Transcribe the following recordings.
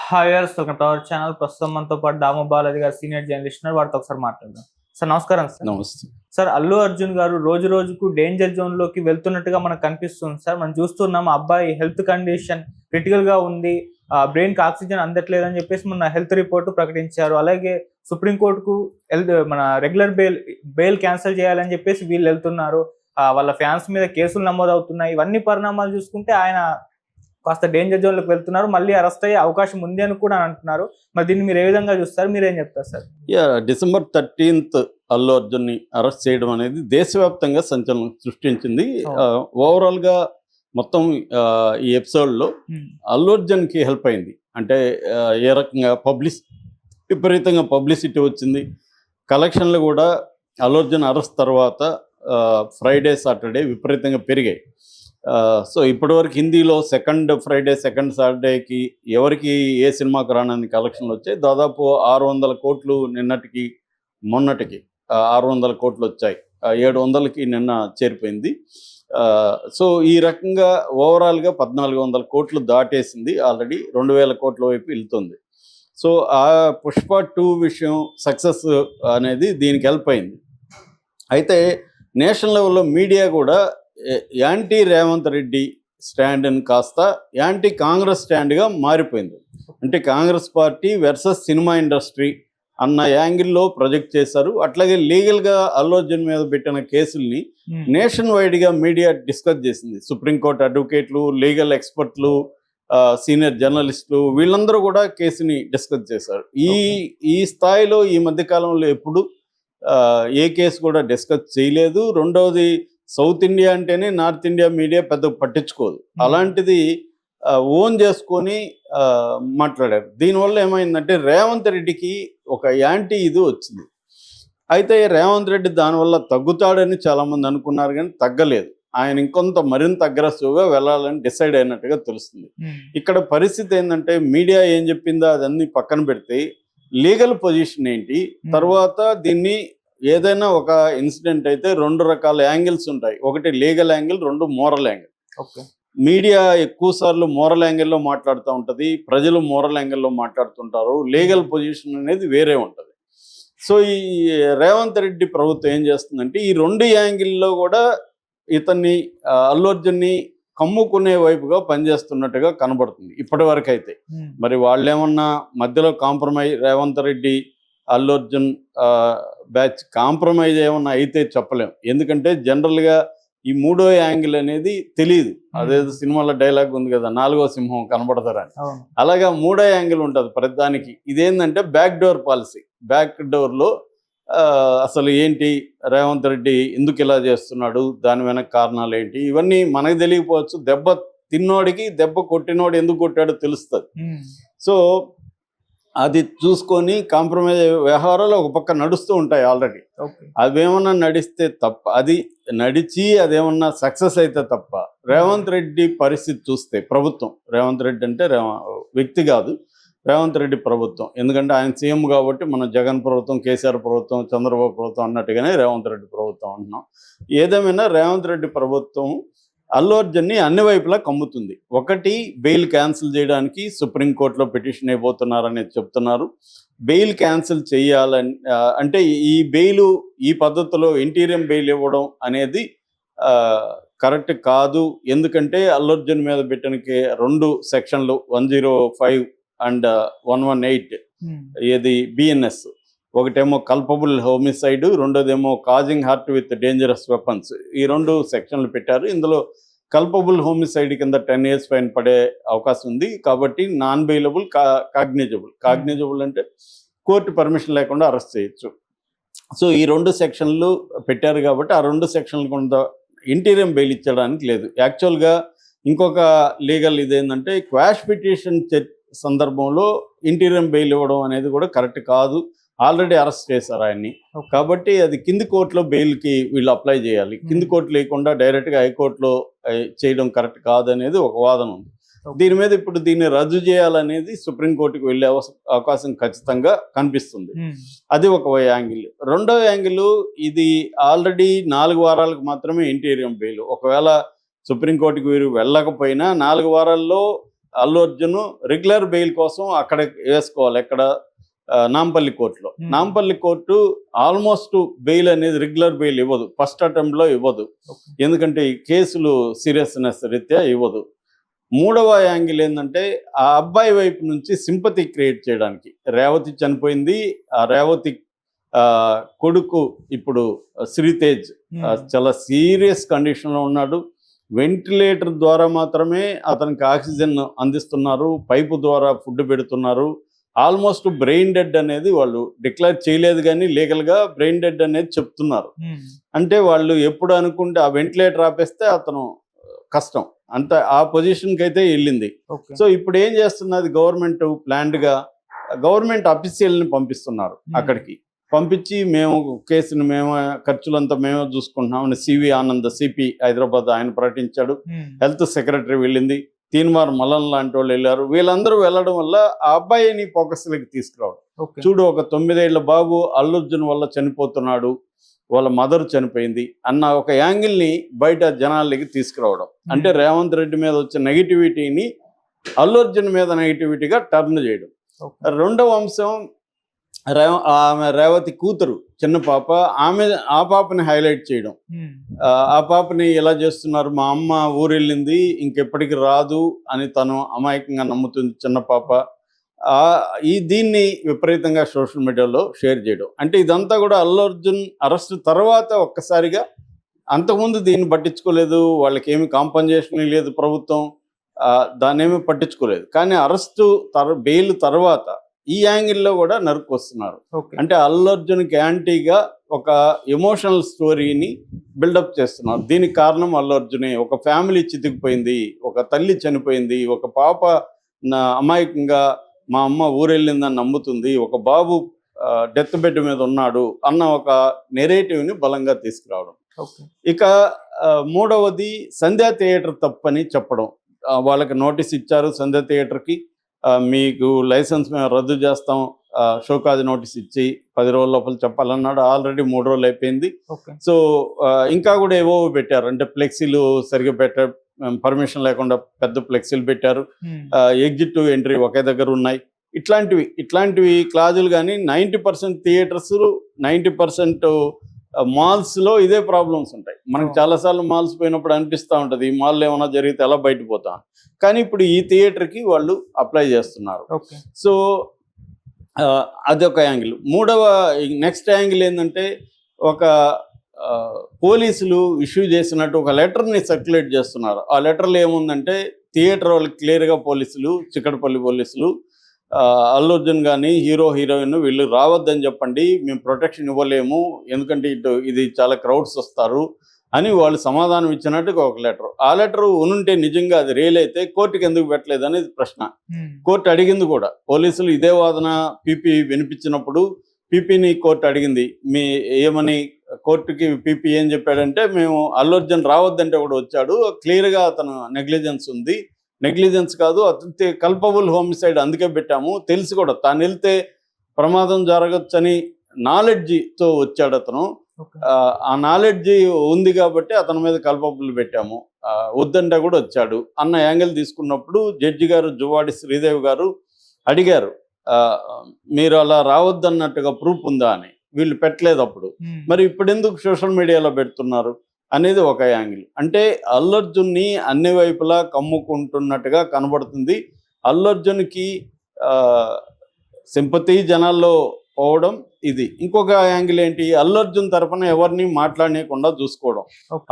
Hi గారు, welcome to our channel. ప్రస్తుతం మనతో పాటు దాము బాలాజీ గారు సీనియర్ జర్నలిస్ట్ ఉన్నారు. వారితో ఒకసారి మాట్లాడదాం. సార్ నమస్కారం. సార్ నమస్తే సార్, అల్లు అర్జున్ గారు రోజు రోజుకు డేంజర్ జోన్ లోకి వెళ్తున్నట్టుగా మనకు కనిపిస్తుంది. సార్ మనం చూస్తున్నాం, అబ్బాయి హెల్త్ కండిషన్ క్రిటికల్ గా ఉంది, బ్రెయిన్ కి ఆక్సిజన్ అందట్లేదని చెప్పేసి మన హెల్త్ రిపోర్ట్ ప్రకటించారు. అలాగే సుప్రీంకోర్టుకు మన రెగ్యులర్ బెయిల్ క్యాన్సిల్ చేయాలని చెప్పేసి వీళ్ళు వెళ్తున్నారు. వాళ్ళ ఫ్యాన్స్ మీద కేసులు నమోదవుతున్నాయి. ఇవన్నీ పరిణామాలు చూసుకుంటే ఆయన కాస్త డేంజర్ జోన్ లోకి వెళ్తున్నారు, మళ్ళీ అరెస్ట్ అయ్యే అవకాశం ఉంది అని కూడా అంటున్నారు. మరి దీన్ని మీరు ఏ విధంగా చూస్తారు, మీరేం చెప్తారు sir? December 13th Allu Arjun ని అరెస్ట్ చేయడం అనేది దేశవ్యాప్తంగా సంచలనం సృష్టించింది. ఓవరాల్ గా మొత్తం ఈ ఎపిసోడ్ లో అల్లు అర్జున్ కి హెల్ప్ అయింది. అంటే ఏ రకంగా విపరీతంగా పబ్లిసిటీ వచ్చింది. కలెక్షన్లు కూడా అల్లు అర్జున్ అరెస్ట్ తర్వాత ఫ్రైడే సాటర్డే విపరీతంగా పెరిగాయి. సో ఇప్పటివరకు హిందీలో సెకండ్ ఫ్రైడే సెకండ్ సాటర్డేకి ఎవరికి ఏ సినిమాకు రానని కలెక్షన్లు వచ్చాయి. దాదాపు 600 కోట్లు నిన్నటికి మొన్నటికి 600 కోట్లు వచ్చాయి. 700కి నిన్న చేరిపోయింది. సో ఈ రకంగా ఓవరాల్గా 1400 కోట్లు దాటేసింది. ఆల్రెడీ 2000 కోట్ల వైపు వెళ్తుంది. సో ఆ పుష్ప 2 విషయం సక్సెస్ అనేది దీనికి హెల్ప్ అయింది. అయితే నేషనల్ లెవెల్లో మీడియా కూడా యాంటీ రేవంత్ రెడ్డి స్టాండ్ అని కాస్త యాంటీ కాంగ్రెస్ స్టాండ్గా మారిపోయింది. అంటే Congress party versus cinema industry అన్న యాంగిల్లో ప్రొజెక్ట్ చేశారు. అట్లాగే లీగల్గా అల్లు అర్జున్ మీద పెట్టిన కేసుల్ని నేషన్ వైడ్గా మీడియా డిస్కస్ చేసింది. సుప్రీంకోర్టు అడ్వకేట్లు, లీగల్ ఎక్స్పర్ట్లు, సీనియర్ జర్నలిస్టులు వీళ్ళందరూ కూడా కేసుని డిస్కస్ చేశారు. ఈ స్థాయిలో ఈ మధ్యకాలంలో ఎప్పుడు ఏ కేసు కూడా డిస్కస్ చేయలేదు. రెండవది, సౌత్ ఇండియా అంటేనే నార్త్ ఇండియా మీడియా పెద్ద పట్టించుకోదు. అలాంటిది ఓన్ చేసుకొని మాట్లాడారు. దీనివల్ల ఏమైందంటే రేవంత్ రెడ్డికి ఒక యాంటీ ఇది వచ్చింది. అయితే రేవంత్ రెడ్డి దానివల్ల తగ్గుతాడని చాలామంది అనుకున్నారు, కానీ తగ్గలేదు. ఆయన ఇంకొంత మరింత అగ్రెసివ్గా వెళ్ళాలని డిసైడ్ అయినట్టుగా తెలుస్తుంది. ఇక్కడ పరిస్థితి ఏంటంటే మీడియా ఏం చెప్పిందో అదన్నీ పక్కన పెడితే లీగల్ పొజిషన్ ఏంటి, తర్వాత దీన్ని ఏదైనా ఒక ఇన్సిడెంట్ అయితే 2 రకాల యాంగిల్స్ ఉంటాయి. ఒకటి legal angle, 2 moral angle. Media ఎక్కువ సార్లు మోరల్ యాంగిల్లో మాట్లాడుతూ ఉంటుంది, ప్రజలు మోరల్ యాంగిల్లో మాట్లాడుతుంటారు. లీగల్ పొజిషన్ అనేది వేరే ఉంటుంది. సో ఈ రేవంత్ రెడ్డి ప్రభుత్వం ఏం చేస్తుందంటే ఈ 2 యాంగిల్లో కూడా ఇతన్ని అల్లు అర్జున్ని కమ్ముకునే వైపుగా పనిచేస్తున్నట్టుగా కనబడుతుంది ఇప్పటి వరకు అయితే. మరి వాళ్ళేమన్నా మధ్యలో compromise, Revanth Reddy Allu Arjun batch compromise ఏమన్నా అయితే చెప్పలేం. ఎందుకంటే జనరల్గా ఈ 3వ యాంగిల్ అనేది తెలియదు. అదేదో సినిమాలో డైలాగ్ ఉంది కదా, 4వ సింహం కనబడతారని. అలాగా 3వ యాంగిల్ ఉంటుంది ప్రతిదానికి. ఇదేంటంటే బ్యాక్ డోర్ పాలసీ. బ్యాక్ డోర్లో అసలు ఏంటి, రేవంత్ రెడ్డి ఎందుకు ఇలా చేస్తున్నాడు, దాని వెనక కారణాలు ఏంటి, ఇవన్నీ మనకు తెలియకపోవచ్చు. దెబ్బ తిన్నోడికి దెబ్బ కొట్టినోడు ఎందుకు కొట్టాడో తెలుస్తుంది. సో అది చూసుకొని కాంప్రమైజ్ వ్యవహారాలు ఒక పక్క నడుస్తూ ఉంటాయి ఆల్రెడీ. అవేమన్నా నడిస్తే తప్ప, అది నడిచి అదేమన్నా సక్సెస్ అయితే తప్ప రేవంత్ రెడ్డి పరిస్థితి చూస్తే, ప్రభుత్వం, రేవంత్ రెడ్డి అంటే వ్యక్తి కాదు, రేవంత్ రెడ్డి ప్రభుత్వం, ఎందుకంటే ఆయన సీఎం కాబట్టి మనం జగన్ ప్రభుత్వం, కేసీఆర్ ప్రభుత్వం, చంద్రబాబు ప్రభుత్వం అన్నట్టుగానే రేవంత్ రెడ్డి ప్రభుత్వం అంటున్నాం. ఏదేమైనా రేవంత్ రెడ్డి ప్రభుత్వం అల్లు అర్జున్ని అన్ని వైపులా కమ్ముతుంది. ఒకటి, బెయిల్ క్యాన్సిల్ చేయడానికి సుప్రీంకోర్టులో పిటిషన్ అయిపోతున్నారనేది చెప్తున్నారు. బెయిల్ క్యాన్సిల్ చేయాలని అంటే ఈ బెయిలు ఈ పద్ధతిలో ఇంటీరియం బెయిల్ ఇవ్వడం అనేది కరెక్ట్ కాదు. ఎందుకంటే అల్లు అర్జున్ మీద పెట్టిన 2 సెక్షన్లు 105 అండ్ 118 ఏది బిఎన్ఎస్, ఒకటేమో కల్పబుల్ హోమిసైడ్, రెండోదేమో causing hurt with dangerous weapons. ఈ 2 సెక్షన్లు పెట్టారు. ఇందులో కల్పబుల్ హోమిసైడ్ కింద 10 years ఫైన్ పడే అవకాశం ఉంది. కాబట్టి నాన్ బెయిలబుల్, కాగ్నిజబుల్ అంటే కోర్టు పర్మిషన్ లేకుండా అరెస్ట్ చేయొచ్చు. సో ఈ 2 సెక్షన్లు పెట్టారు కాబట్టి ఆ 2 సెక్షన్లు కొంత ఇంటీరియం బెయిల్ ఇచ్చడానికి లేదు. యాక్చువల్గా ఇంకొక లీగల్ ఇదేంటంటే క్వాష్ పిటిషన్ సందర్భంలో ఇంటీరియం బెయిల్ ఇవ్వడం అనేది కూడా కరెక్ట్ కాదు. ఆల్రెడీ అరెస్ట్ చేశారు ఆయన్ని. కాబట్టి అది కింది కోర్టులో బెయిల్కి వీళ్ళు అప్లై చేయాలి. కింది కోర్టు లేకుండా డైరెక్ట్గా హైకోర్టులో చేయడం కరెక్ట్ కాదనేది ఒక వాదన ఉంది. దీని మీద ఇప్పుడు దీన్ని రద్దు చేయాలనేది సుప్రీంకోర్టుకు వెళ్ళే అవకాశం ఖచ్చితంగా కనిపిస్తుంది. అది ఒక యాంగిల్. రెండవ యాంగిల్, ఇది ఆల్రెడీ 4 వారాలకు మాత్రమే ఇంటీరియం బెయిల్. ఒకవేళ సుప్రీంకోర్టుకు వీరు వెళ్ళకపోయినా 4 వారాల్లో అల్లు అర్జున్ రెగ్యులర్ బెయిల్ కోసం అక్కడ వేసుకోవాలి. ఎక్కడ నాంపల్లి కోర్టులో. నాంపల్లి కోర్టు ఆల్మోస్ట్ బెయిల్ అనేది రెగ్యులర్ బెయిల్ ఇవ్వదు, ఫస్ట్ అటెంప్ట్లో ఇవ్వదు. ఎందుకంటే ఈ కేసులు సీరియస్నెస్ రీత్యా ఇవ్వదు. మూడవ యాంగిల్ ఏంటంటే ఆ అబ్బాయి వైపు నుంచి సింపతి క్రియేట్ చేయడానికి. రేవతి చనిపోయింది, ఆ రేవతి కొడుకు ఇప్పుడు శ్రీతేజ్ చాలా సీరియస్ కండిషన్లో ఉన్నాడు. వెంటిలేటర్ ద్వారా మాత్రమే అతనికి ఆక్సిజన్ అందిస్తున్నారు, పైపు ద్వారా ఫుడ్ పెడుతున్నారు. ఆల్మోస్ట్ బ్రెయిన్ డెడ్ అనేది వాళ్ళు డిక్లేర్ చేయలేదు, కానీ లీగల్గా బ్రెయిన్ డెడ్ అనేది చెప్తున్నారు. అంటే వాళ్ళు ఎప్పుడు అనుకుంటే ఆ వెంటిలేటర్ ఆపేస్తే అతను కష్టం, అంత ఆ పొజిషన్కి అయితే వెళ్ళింది. సో ఇప్పుడు ఏం చేస్తున్నది గవర్నమెంట్, ప్లాన్డ్గా గవర్నమెంట్ అఫీషియల్ని పంపిస్తున్నారు అక్కడికి. పంపించి మేము కేసుని ఖర్చులంతా మేమే చూసుకుంటున్నామని సివి ఆనంద్ సిపి హైదరాబాద్ ఆయన ప్రకటించాడు. హెల్త్ సెక్రటరీ వెళ్ళింది, తీన్మార్ మల్లన్ లాంటి వాళ్ళు వెళ్ళారు. వీళ్ళందరూ వెళ్ళడం వల్ల ఆ అబ్బాయిని ఫోకస్లోకి తీసుకురావడం. చూడు, ఒక 9 ఏళ్ల బాబు అల్లు అర్జున్ వల్ల చనిపోతున్నాడు, వాళ్ళ మదర్ చనిపోయింది అన్న ఒక యాంగిల్ని బయట జనాలకి తీసుకురావడం. అంటే రేవంత్ రెడ్డి మీద వచ్చే నెగిటివిటీని అల్లు అర్జున్ మీద నెగిటివిటీగా టర్న్ చేయడం. రెండవ అంశం, ఆమె రేవతి కూతురు చిన్న పాప, ఆ పాపని హైలైట్ చేయడం. ఆ పాపని ఎలా చేస్తున్నారు, మా అమ్మ ఊరెళ్ళింది ఇంకెప్పటికి రాదు అని తను అమాయకంగా నమ్ముతుంది చిన్న పాప. దీన్ని విపరీతంగా సోషల్ మీడియాలో షేర్ చేయడం. అంటే ఇదంతా కూడా అల్లు అర్జున్ అరెస్ట్ తర్వాత ఒక్కసారిగా, అంతకుముందు దీన్ని పట్టించుకోలేదు, వాళ్ళకి ఏమి కాంపన్సేషన్ లేదు ప్రభుత్వం, దాన్ని ఏమీ పట్టించుకోలేదు. కానీ అరెస్టు బెయిల్ తర్వాత ఈ యాంగిల్లో కూడా నరుక్కొస్తున్నారు. అంటే అల్లు అర్జున్కి యాంటీగా ఒక ఎమోషనల్ స్టోరీని బిల్డప్ చేస్తున్నారు. దీనికి కారణం అల్లు అర్జునే. ఒక ఫ్యామిలీ చితికిపోయింది, ఒక తల్లి చనిపోయింది, ఒక పాప అమాయకంగా మా అమ్మ ఊరెళ్ళిందని నమ్ముతుంది, ఒక బాబు డెత్ బెడ్ మీద ఉన్నాడు అన్న ఒక నెరేటివ్ని బలంగా తీసుకురావడం. ఇక మూడవది సంధ్యా థియేటర్ తప్పని చెప్పడం. వాళ్ళకి నోటీస్ ఇచ్చారు సంధ్యా థియేటర్కి, మీకు లైసెన్స్ మేము రద్దు చేస్తాం, షోకాజ్ నోటీస్ ఇచ్చి 10 రోజుల లోపల చెప్పాలన్నాడు. ఆల్రెడీ 3 రోజులు అయిపోయింది. సో ఇంకా కూడా ఏవో పెట్టారు, అంటే ఫ్లెక్సీలు సరిగ్గా పెట్టారు, పర్మిషన్ లేకుండా పెద్ద ఫ్లెక్సీలు పెట్టారు, ఎగ్జిట్ ఎంట్రీ ఒకే దగ్గర ఉన్నాయి. ఇట్లాంటివి క్లాజులు. కానీ 90% థియేటర్స్, 90% మాల్స్లో ఇదే ప్రాబ్లమ్స్ ఉంటాయి. మనకు చాలాసార్లు మాల్స్ పోయినప్పుడు అనిపిస్తూ ఉంటుంది, ఈ మాల్లో ఏమైనా జరిగితే ఎలా బయటపోతాం. కానీ ఇప్పుడు ఈ థియేటర్కి వాళ్ళు అప్లై చేస్తున్నారు. సో అదొక యాంగిల్. నెక్స్ట్ యాంగిల్ ఏంటంటే, ఒక పోలీసులు ఇష్యూ చేసినట్టు ఒక లెటర్ని సర్క్యులేట్ చేస్తున్నారు. ఆ లెటర్లో ఏముందంటే, థియేటర్ వాళ్ళకి క్లియర్గా పోలీసులు, చిక్కడపల్లి పోలీసులు, అల్లు అర్జున్ కానీ హీరోయిన్ వీళ్ళు రావద్దని చెప్పండి, మేము ప్రొటెక్షన్ ఇవ్వలేము, ఎందుకంటే ఇది చాలా క్రౌడ్స్ వస్తారు అని వాళ్ళు సమాధానం ఇచ్చినట్టుగా ఒక లెటర్. ఆ లెటర్ ఉనుంటే నిజంగా అది రియల్ అయితే కోర్టుకి ఎందుకు పెట్టలేదు అనేది ప్రశ్న. కోర్టు అడిగింది కూడా. పోలీసులు ఇదే వాదన పీపీ వినిపించినప్పుడు పీపీని కోర్టు అడిగింది, ఏమని కోర్టుకి పీపీ ఏం చెప్పాడంటే, మేము అల్లు అర్జున్ రావద్దంటే కూడా వచ్చాడు, క్లియర్గా అతను నెగ్లిజెన్స్ ఉంది, నెగ్లిజెన్స్ కాదు అతని కల్పబుల్ హోమిసైడ్ అందుకే పెట్టాము, తెలిసి కూడా తాను వెళ్తే ప్రమాదం జరగచ్చని నాలెడ్జితో వచ్చాడు అతను, ఆ నాలెడ్జి ఉంది కాబట్టి అతని మీద కల్పబుల్ పెట్టాము, వద్దంటే కూడా వచ్చాడు అన్న యాంగిల్ తీసుకున్నప్పుడు జడ్జి గారు జువాడి శ్రీదేవి గారు అడిగారు, మీరు అలా రావద్దన్నట్టుగా ప్రూఫ్ ఉందా అని. వీళ్ళు పెట్టలేదు అప్పుడు, మరి ఇప్పుడు ఎందుకు సోషల్ మీడియాలో పెడుతున్నారు అనేది ఒక యాంగిల్. అంటే అల్లు అర్జున్ని అన్ని వైపులా కమ్ముకుంటున్నట్టుగా కనబడుతుంది. అల్లు అర్జున్కి సింపతి జనాల్లో పోవడం ఇది. ఇంకొక యాంగిల్ ఏంటి, అల్లు అర్జున్ తరఫున ఎవరిని మాట్లాడనీయకుండా చూసుకోవడం.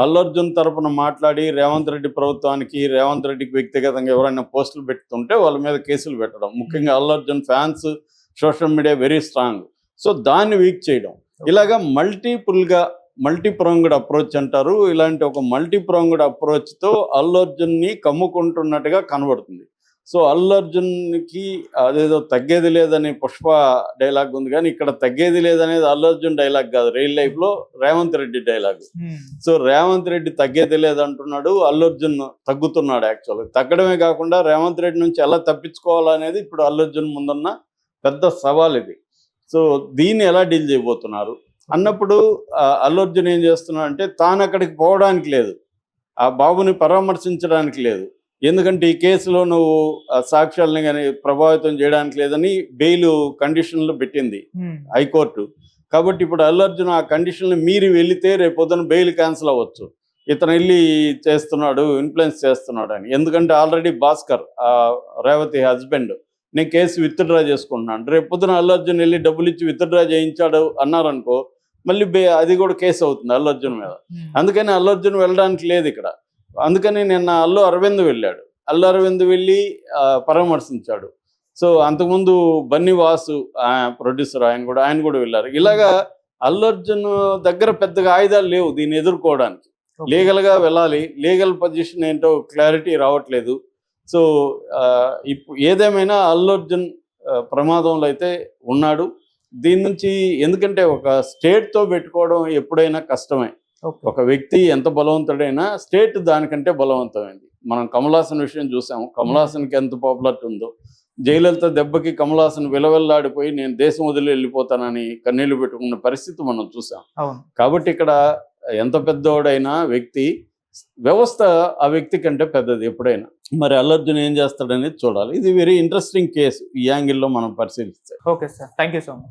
అల్లు అర్జున్ తరఫున మాట్లాడి రేవంత్ రెడ్డి ప్రభుత్వానికి, రేవంత్ రెడ్డికి వ్యక్తిగతంగా ఎవరైనా పోస్టులు పెడుతుంటే వాళ్ళ మీద కేసులు పెట్టడం. ముఖ్యంగా Allu Arjun fans social media very strong. So దాన్ని వీక్ చేయడం. ఇలాగా మల్టీప్రాంగ్డ్ అప్రోచ్ అంటారు. ఇలాంటి ఒక మల్టీప్రాంగ్డ్ అప్రోచ్తో అల్లు అర్జున్ని కమ్ముకుంటున్నట్టుగా కనబడుతుంది. సో అల్లు అర్జున్కి అదేదో తగ్గేది లేదని పుష్ప డైలాగ్ ఉంది, కానీ ఇక్కడ తగ్గేది లేదనేది అల్లు అర్జున్ డైలాగ్ కాదు, రియల్ లైఫ్లో రేవంత్ రెడ్డి డైలాగ్. సో రేవంత్ రెడ్డి తగ్గేది లేదంటున్నాడు, అల్లు అర్జున్ తగ్గుతున్నాడు. యాక్చువల్గా తగ్గడమే కాకుండా రేవంత్ రెడ్డి నుంచి ఎలా తప్పించుకోవాలనేది ఇప్పుడు అల్లు అర్జున్ ముందున్న పెద్ద సవాల్ ఇది. సో దీన్ని ఎలా డీల్ చేయబోతున్నారు అన్నప్పుడు అల్లు అర్జున్ ఏం చేస్తున్నాడు అంటే, తాను అక్కడికి పోవడానికి లేదు, ఆ బాబుని పరామర్శించడానికి లేదు, ఎందుకంటే ఈ కేసులో నువ్వు ఆ సాక్ష్యాలని కానీ ప్రభావితం చేయడానికి లేదని బెయిల్ కండిషన్లు పెట్టింది హైకోర్టు. కాబట్టి ఇప్పుడు అల్లు అర్జున్ ఆ కండిషన్లు మీరి వెళితే రేపు పొద్దున బెయిల్ క్యాన్సిల్ అవ్వచ్చు, ఇతను వెళ్ళి చేస్తున్నాడు, ఇన్ఫ్లుయెన్స్ చేస్తున్నాడు అని. ఎందుకంటే ఆల్రెడీ భాస్కర్ రేవతి హస్బెండ్ నేను కేసు విత్డ్రా చేసుకుంటున్నాను, రేపు పొద్దున అల్లు అర్జున్ వెళ్ళి డబ్బులు ఇచ్చి విత్డ్రా చేయించాడు అన్నారనుకో మళ్ళీ అది కూడా కేసు అవుతుంది అల్లు అర్జున్ మీద. అందుకని అల్లు అర్జున్ వెళ్ళడానికి లేదు ఇక్కడ. అందుకని నిన్న అల్లు అరవింద్ వెళ్ళాడు. అల్లు అరవింద్ వెళ్ళి పరామర్శించాడు. సో అంతకుముందు బన్నీ వాసు ప్రొడ్యూసర్ ఆయన కూడా వెళ్ళారు. ఇలాగా అల్లు అర్జున్ దగ్గర పెద్దగా ఆయుధాలు లేవు దీన్ని ఎదుర్కోవడానికి. లీగల్గా వెళ్ళాలి, లీగల్ పొజిషన్ ఏంటో క్లారిటీ రావట్లేదు. సో ఇప్పుడు ఏదేమైనా అల్లు అర్జున్ ప్రమాదంలో అయితే ఉన్నాడు. దీని నుంచి ఎందుకంటే ఒక స్టేట్తో పెట్టుకోవడం ఎప్పుడైనా కష్టమే. ఒక వ్యక్తి ఎంత బలవంతుడైనా స్టేట్ దానికంటే బలవంతమైంది. మనం కమల్ హాసన్ విషయం చూసాము, కమల్ హాసన్కి ఎంత పాపులారిటీ ఉందో. జయలలిత దెబ్బకి కమల్ హాసన్ విలవెల్లాడిపోయి నేను దేశం వదిలి వెళ్ళిపోతానని కన్నీళ్లు పెట్టుకున్న పరిస్థితి మనం చూసాం. కాబట్టి ఇక్కడ ఎంత పెద్దోడైనా వ్యక్తి వ్యవస్థ ఆ వ్యక్తి కంటే పెద్దది ఎప్పుడైనా. మరి అల్లు అర్జున్ ఏం చేస్తాడనేది చూడాలి. ఇది వెరీ ఇంట్రెస్టింగ్ కేసు ఈ యాంగిల్లో మనం పరిశీలిస్తే. Okay sir, thank you so much.